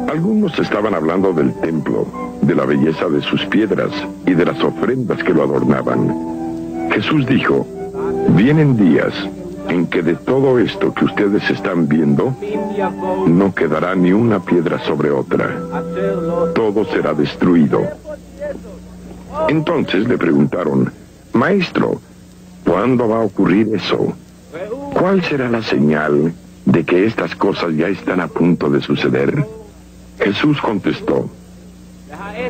Algunos estaban hablando del templo, de la belleza de sus piedras y de las ofrendas que lo adornaban. Jesús dijo: vienen días en que de todo esto que ustedes están viendo, no quedará ni una piedra sobre otra. Todo será destruido. Entonces le preguntaron: Maestro, ¿cuándo va a ocurrir eso? ¿Cuál será la señal de que estas cosas ya están a punto de suceder? Jesús contestó: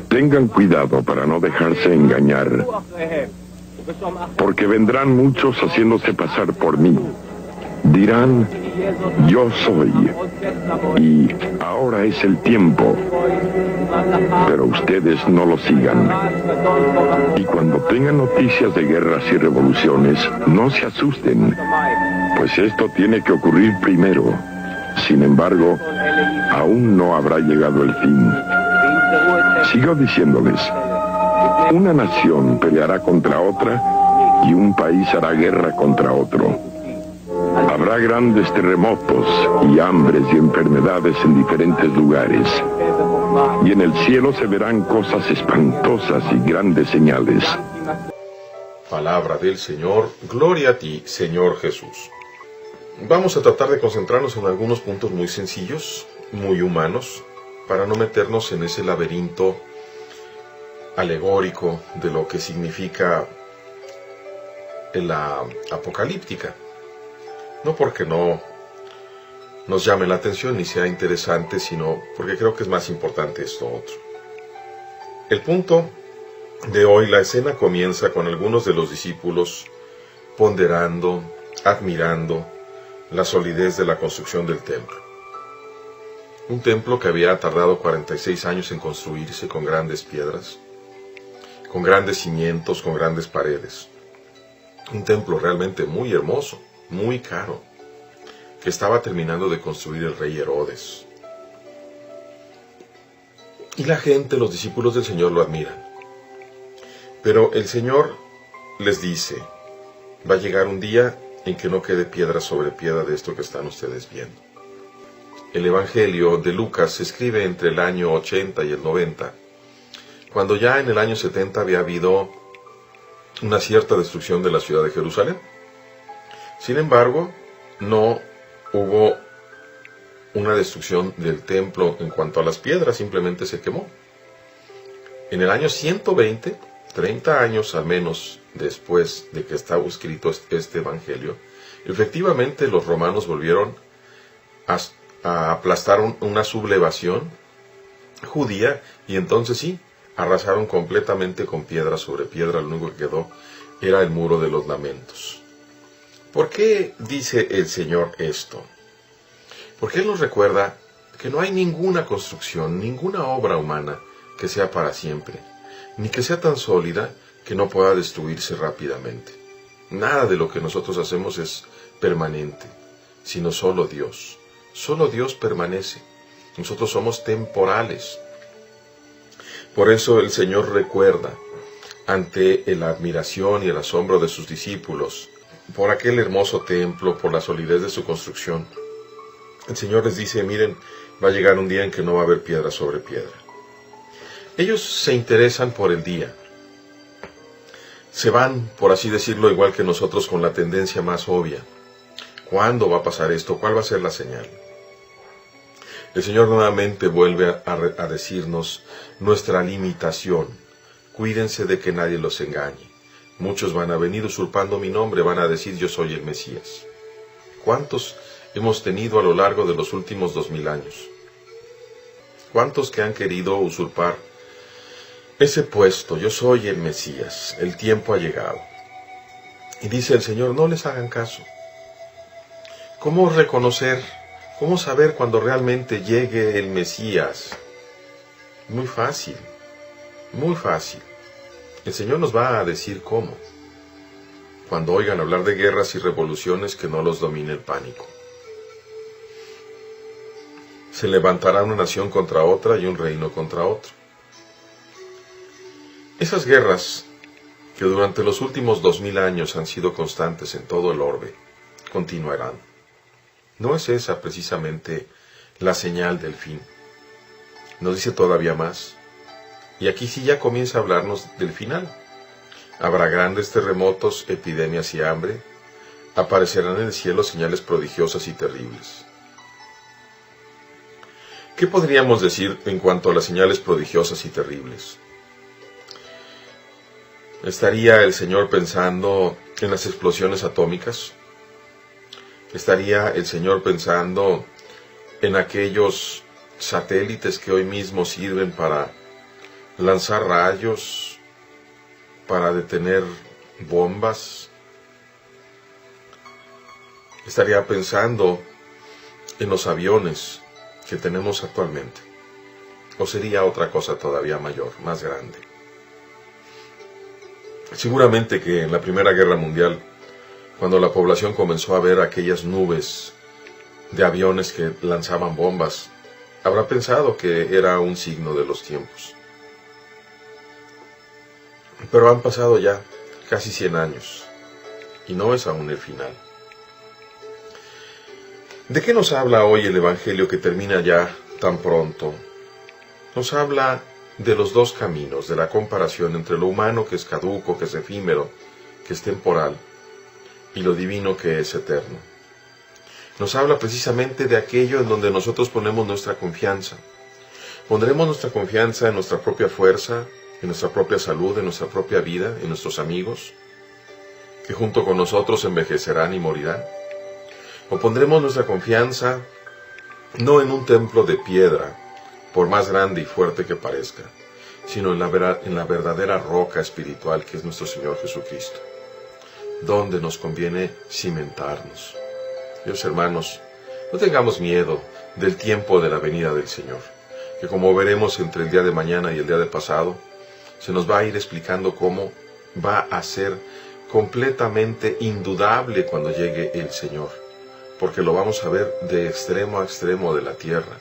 tengan cuidado para no dejarse engañar, porque vendrán muchos haciéndose pasar por mí. Dirán: yo soy, y ahora es el tiempo. Pero ustedes no lo sigan. Y cuando tengan noticias de guerras y revoluciones, no se asusten, pues esto tiene que ocurrir primero. Sin embargo, aún no habrá llegado el fin. Sigo diciéndoles: una nación peleará contra otra y un país hará guerra contra otro. Habrá grandes terremotos y hambres y enfermedades en diferentes lugares. Y en el cielo se verán cosas espantosas y grandes señales. Palabra del Señor. Gloria a ti, Señor Jesús. Vamos a tratar de concentrarnos en algunos puntos muy sencillos, muy humanos, para no meternos en ese laberinto alegórico de lo que significa la apocalíptica. No porque no nos llame la atención ni sea interesante, sino porque creo que es más importante esto otro. El punto de hoy, la escena comienza con algunos de los discípulos ponderando, admirando la solidez de la construcción del templo. Un templo que había tardado 46 años en construirse, con grandes piedras, con grandes cimientos, con grandes paredes. Un templo realmente muy hermoso, muy caro, que estaba terminando de construir el rey Herodes. Y la gente, los discípulos del Señor, lo admiran. Pero el Señor les dice: va a llegar un día en que no quede piedra sobre piedra de esto que están ustedes viendo. El Evangelio de Lucas se escribe entre el año 80 y el 90, cuando ya en el año 70 había habido una cierta destrucción de la ciudad de Jerusalén. Sin embargo, no hubo una destrucción del templo en cuanto a las piedras, simplemente se quemó. En el año 120, 30 años al menos después de que estaba escrito este Evangelio, efectivamente los romanos volvieron a aplastar una sublevación judía, y entonces sí, arrasaron completamente con piedra sobre piedra. Lo único que quedó era el muro de los lamentos. ¿Por qué dice el Señor esto? Porque Él nos recuerda que no hay ninguna construcción, ninguna obra humana que sea para siempre, ni que sea tan sólida que no pueda destruirse rápidamente. Nada de lo que nosotros hacemos es permanente, sino solo Dios. Solo Dios permanece. Nosotros somos temporales. Por eso el Señor recuerda, ante la admiración y el asombro de sus discípulos, por aquel hermoso templo, por la solidez de su construcción, el Señor les dice: miren, va a llegar un día en que no va a haber piedra sobre piedra. Ellos se interesan por el día. Se van, por así decirlo, igual que nosotros, con la tendencia más obvia. ¿Cuándo va a pasar esto? ¿Cuál va a ser la señal? El Señor nuevamente vuelve a decirnos nuestra limitación. Cuídense de que nadie los engañe. Muchos van a venir usurpando mi nombre, van a decir: yo soy el Mesías. ¿Cuántos hemos tenido a lo largo de los últimos 2000 años? ¿Cuántos que han querido usurpar ese puesto? Yo soy el Mesías, el tiempo ha llegado. Y dice el Señor: no les hagan caso. ¿Cómo reconocer, cómo saber cuando realmente llegue el Mesías? Muy fácil, muy fácil. El Señor nos va a decir cómo. Cuando oigan hablar de guerras y revoluciones, que no los domine el pánico. Se levantará una nación contra otra y un reino contra otro. Esas guerras, que durante los últimos 2000 años han sido constantes en todo el orbe, continuarán. ¿No es esa precisamente la señal del fin? Nos dice todavía más. Y aquí sí ya comienza a hablarnos del final. Habrá grandes terremotos, epidemias y hambre. Aparecerán en el cielo señales prodigiosas y terribles. ¿Qué podríamos decir en cuanto a las señales prodigiosas y terribles? ¿Estaría el Señor pensando en las explosiones atómicas? ¿Estaría el Señor pensando en aquellos satélites que hoy mismo sirven para lanzar rayos, para detener bombas? ¿Estaría pensando en los aviones que tenemos actualmente? ¿O sería otra cosa todavía mayor, más grande? Seguramente que en la Primera Guerra Mundial, cuando la población comenzó a ver aquellas nubes de aviones que lanzaban bombas, habrá pensado que era un signo de los tiempos. Pero han pasado ya casi 100 años, y no es aún el final. ¿De qué nos habla hoy el Evangelio que termina ya tan pronto? Nos habla de los dos caminos, de la comparación entre lo humano que es caduco, que es efímero, que es temporal, y lo divino que es eterno. Nos habla precisamente de aquello en donde nosotros ponemos nuestra confianza. Pondremos nuestra confianza en nuestra propia fuerza, en nuestra propia salud, en nuestra propia vida, en nuestros amigos, que junto con nosotros envejecerán y morirán. O pondremos nuestra confianza no en un templo de piedra, por más grande y fuerte que parezca, sino en la verdadera roca espiritual que es nuestro Señor Jesucristo, donde nos conviene cimentarnos. Dios, hermanos, no tengamos miedo del tiempo de la venida del Señor, que como veremos entre el día de mañana y el día de pasado, se nos va a ir explicando cómo va a ser completamente indudable cuando llegue el Señor, porque lo vamos a ver de extremo a extremo de la tierra.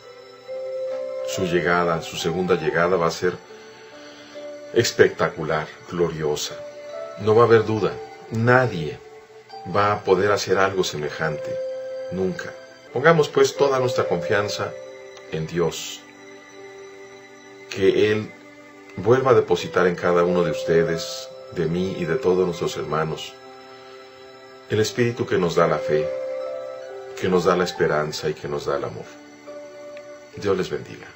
Su llegada, su segunda llegada va a ser espectacular, gloriosa. No va a haber duda, nadie va a poder hacer algo semejante, nunca. Pongamos pues toda nuestra confianza en Dios, que Él vuelva a depositar en cada uno de ustedes, de mí y de todos nuestros hermanos, el Espíritu que nos da la fe, que nos da la esperanza y que nos da el amor. Dios les bendiga.